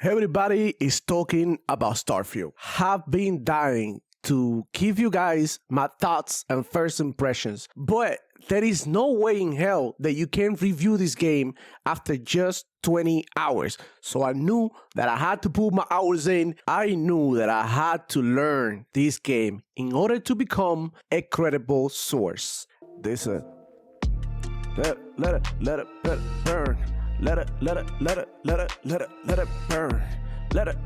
Everybody is talking about Starfield. Have been dying to give you guys my thoughts and first impressions, but there is no way in hell that you can review this game after just 20 hours. So I knew that I had to put my hours in. I knew that I had to learn this game in order to become a credible source. This let it burn. Let it burn. Let it burn. Let it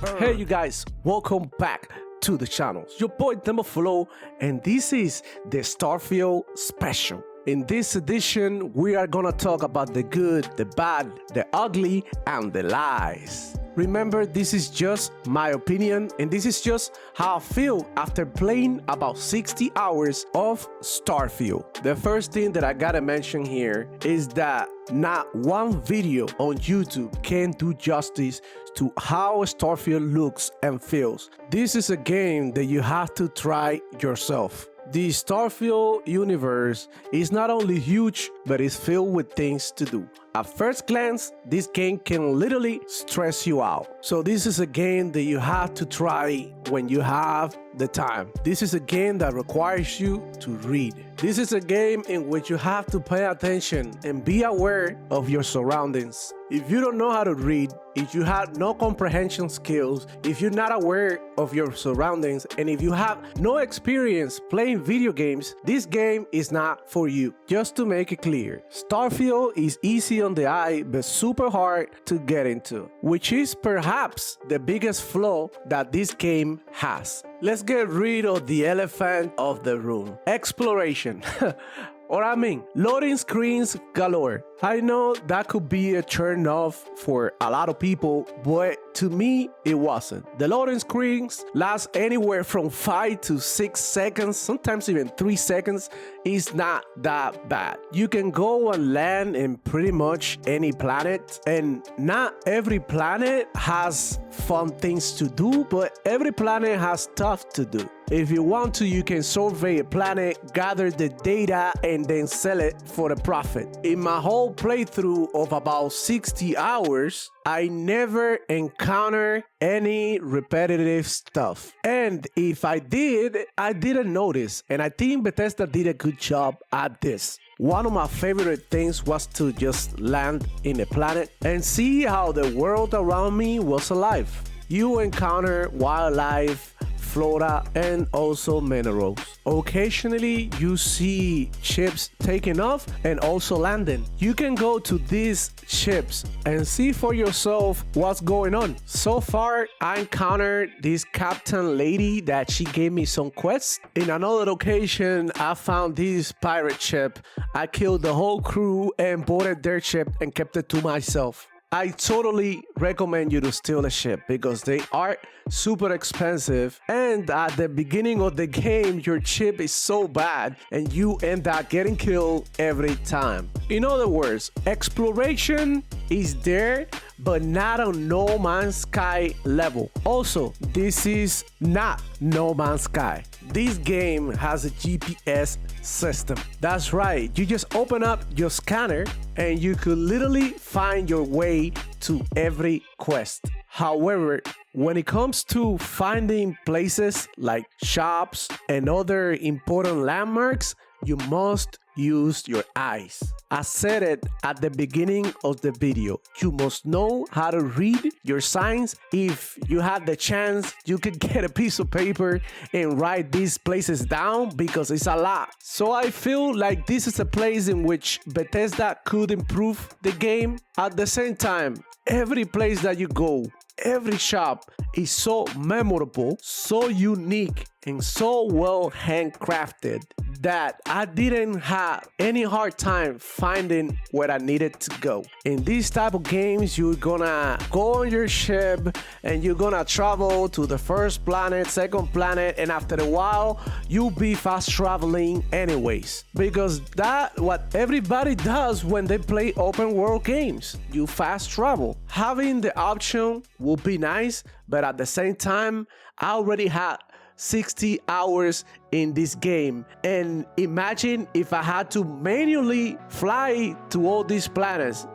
burn. Hey you guys, welcome back to the channel. It's your boy Demoflow, and this is the Starfield special. In this edition, we are gonna talk about the good, the bad, the ugly, and the lies. Remember, this is just my opinion, and this is just how I feel after playing about 60 hours of Starfield. The first thing that I gotta mention here is that not one video on YouTube can do justice to how Starfield looks and feels. This is a game that you have to try yourself. The Starfield universe is not only huge, but it's filled with things to do. At first glance, this game can literally stress you out. So this is a game that you have to try when you have the time. This is a game that requires you to read. This is a game in which you have to pay attention and be aware of your surroundings. If you don't know how to read, if you have no comprehension skills, if you're not aware of your surroundings, and if you have no experience playing video games, this game is not for you. Just to make it clear, Starfield is easy on the eye but super hard to get into, which is perhaps the biggest flaw that this game has. Let's get rid of the elephant of the room. Exploration. Or I mean, loading screens galore. I know that could be a turn off for a lot of people, but to me, it wasn't. The loading screens last anywhere from 5 to 6 seconds, sometimes even 3 seconds. Is not that bad. You can go and land in pretty much any planet, and not every planet has fun things to do, but every planet has stuff to do. If you want to, you can survey a planet, gather the data, and then sell it for a profit. In my whole playthrough of about 60 hours, I never encountered any repetitive stuff. And if I did, I didn't notice. And I think Bethesda did a good job at this. One of my favorite things was to just land in a planet and see how the world around me was alive. You encounter wildlife, flora, and also minerals. Occasionally, you see ships taking off and also landing. You can go to these ships and see for yourself what's going on. So far, I encountered this captain lady that she gave me some quests. In another occasion, I found this pirate ship. I killed the whole crew and boarded their ship and kept it to myself. I totally recommend you to steal a ship because they are super expensive, and at the beginning of the game your ship is so bad and you end up getting killed every time. In other words, exploration is there but not on No Man's Sky level. Also, this is not No Man's Sky. This game has a GPS system. That's right, you just open up your scanner and you could literally find your way to every quest. However, when it comes to finding places like shops and other important landmarks, you must use your eyes. I said it at the beginning of the video. You must know how to read your signs. If you have the chance, you can get a piece of paper and write these places down because it's a lot. So I feel like this is a place in which Bethesda could improve the game. At the same time, every place that you go, every shop is so memorable, so unique, and so well handcrafted that I didn't have any hard time finding where I needed to go. In these type of games, you're gonna go on your ship and you're gonna travel to the first planet, second planet, and after a while, you'll be fast traveling anyways. Because that's what everybody does when they play open world games. You fast travel. Having the option will be nice, but at the same time, I already had 60 hours in this game. And imagine if I had to manually fly to all these planets.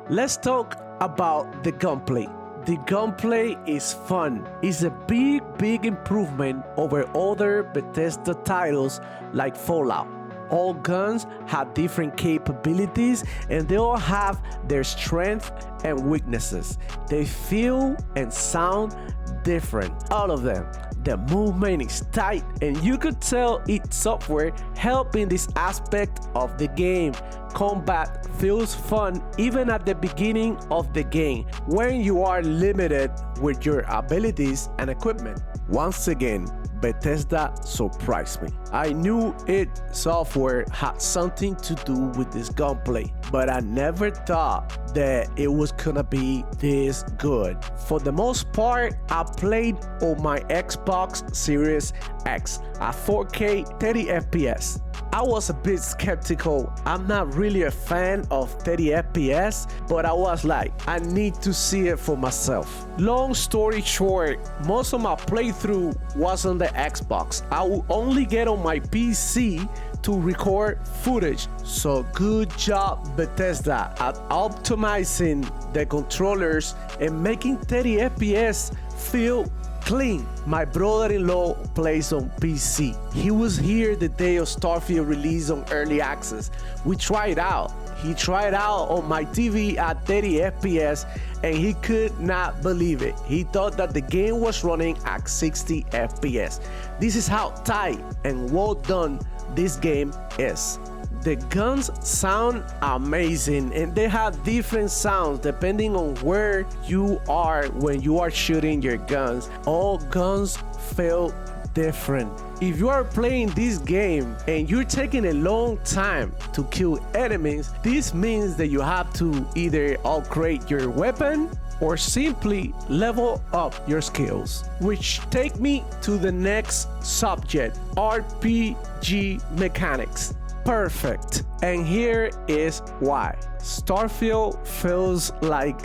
Let's talk about the gunplay. The gunplay is fun. It's a big improvement over other Bethesda titles like Fallout. All guns have different capabilities and they all have their strengths and weaknesses. They feel and sound different, all of them. The movement is tight and you could tell id Software helped in this aspect of the game. Combat feels fun even at the beginning of the game when you are limited with your abilities and equipment. Once again, Bethesda surprised me. I knew id Software had something to do with this gunplay, but I never thought that it was gonna be this good. For the most part, I played on my Xbox Series X at 4K 30 FPS. I was a bit skeptical. I'm not really a fan of 30 FPS, but I was like, I need to see it for myself. Long story short, most of my playthrough was on the Xbox. I would only get on my PC to record footage. So good job Bethesda at optimizing the controllers and making 30 FPS feel clean. My brother-in-law plays on PC. He was here the day of Starfield release on early access. We tried out. He tried out on my TV at 30 FPS and he could not believe it. He thought that the game was running at 60 FPS. This is how tight and well done this game is. The guns sound amazing and they have different sounds depending on where you are when you are shooting your guns. All guns feel different. If you are playing this game and you're taking a long time to kill enemies, this means that you have to either upgrade your weapon or simply level up your skills. Which take me to the next subject, RPG mechanics. Perfect. And here is why. Starfield feels like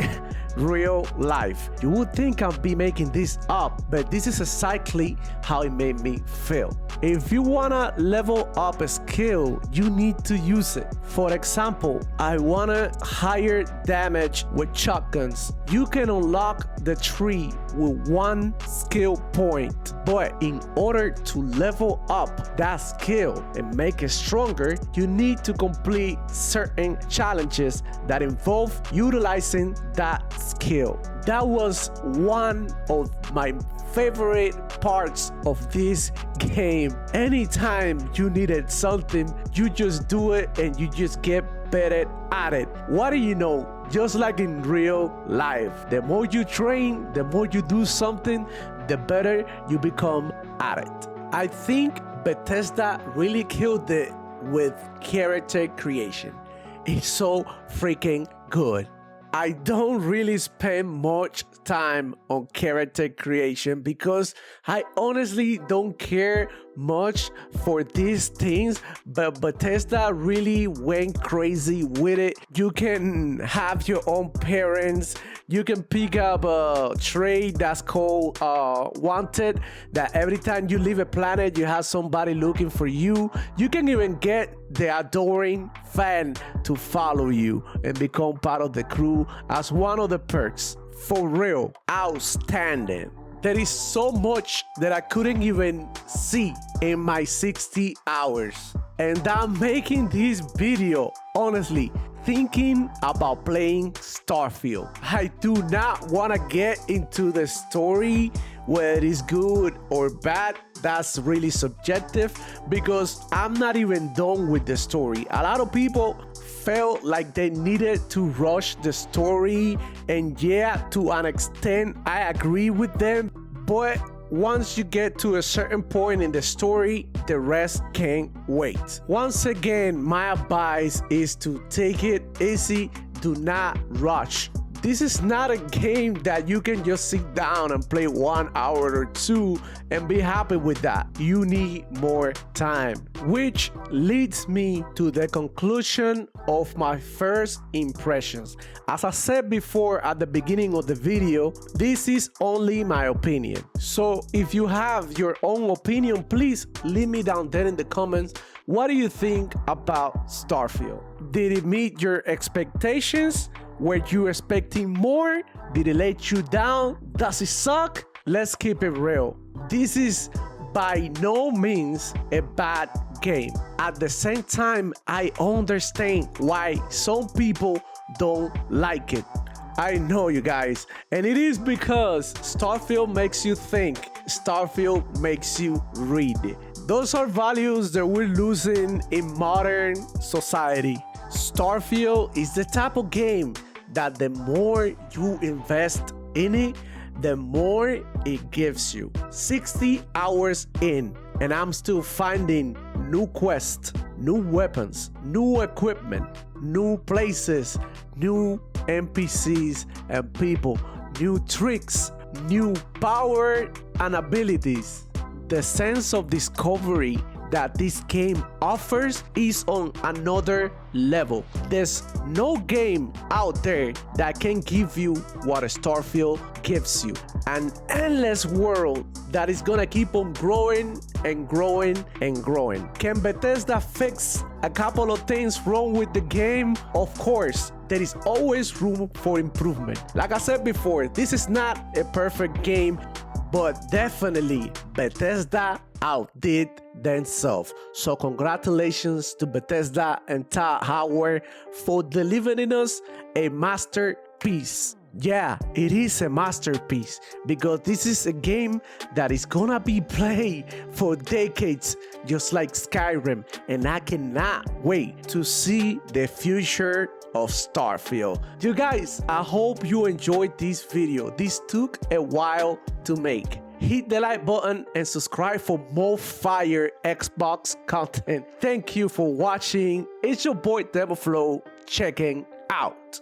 real life. You would think I'd be making this up, but this is exactly how it made me feel. If you wanna level up a skill, you need to use it. For example, I wanna higher damage with shotguns. You can unlock the tree with one skill point, but in order to level up that skill and make it stronger, you need to complete certain challenges that involve utilizing that skill. That was one of my favorite parts of this game. Anytime you needed something, you just do it and you just get better at it. What do you know? Just like in real life, the more you train, the more you do something, the better you become at it. I think Bethesda really killed it with character creation. It's so freaking good. I don't really spend much time on character creation because I honestly don't care much for these things, but Bethesda really went crazy with it. You can have your own parents. You can pick up a trait that's called wanted, that every time you leave a planet, you have somebody looking for you. You can even get the adoring fan to follow you and become part of the crew as one of the perks. For real, outstanding. There is so much that I couldn't even see in my 60 hours. And I'm making this video, honestly, thinking about playing Starfield. I do not want to get into the story, whether it is good or bad. That's really subjective because I'm not even done with the story. A lot of people felt like they needed to rush the story, and yeah, to an extent I agree with them, but once you get to a certain point in the story, the rest can't wait. Once again, my advice is to take it easy. Do not rush this is not a game that you can just sit down and play 1 hour or 2 and be happy with that. You need more time, which leads me to the conclusion of my first impressions. As I said before at the beginning of the video, this is only my opinion. So if you have your own opinion, please leave me down there in the comments. What do you think about Starfield? Did it meet your expectations? Were you expecting more? Did it let you down? Does it suck? Let's keep it real. This is by no means a bad game. At the same time, I understand why some people don't like it. I know, you guys, and it is because Starfield makes you think. Starfield makes you read. Those are values that we're losing in modern society. Starfield is the type of game that the more you invest in it, the more it gives you. 60 hours in, and I'm still finding new quests, new weapons, new equipment, new places, new NPCs and people, new tricks, new power and abilities. The sense of discovery that this game offers is on another level. There's no game out there that can give you what Starfield gives you. An endless world that is gonna keep on growing and growing and growing. Can Bethesda fix a couple of things wrong with the game? Of course. There is always room for improvement. Like I said before, this is not a perfect game, but definitely Bethesda outdid themselves. So congratulations to Bethesda and Todd Howard for delivering us a masterpiece. Yeah, it is a masterpiece because this is a game that is gonna be played for decades, just like Skyrim, and I cannot wait to see the future of Starfield. You guys, I hope you enjoyed this video. This took a while to make. Hit the like button and subscribe for more fire Xbox content. Thank you for watching. It's your boy Devil Flow checking out.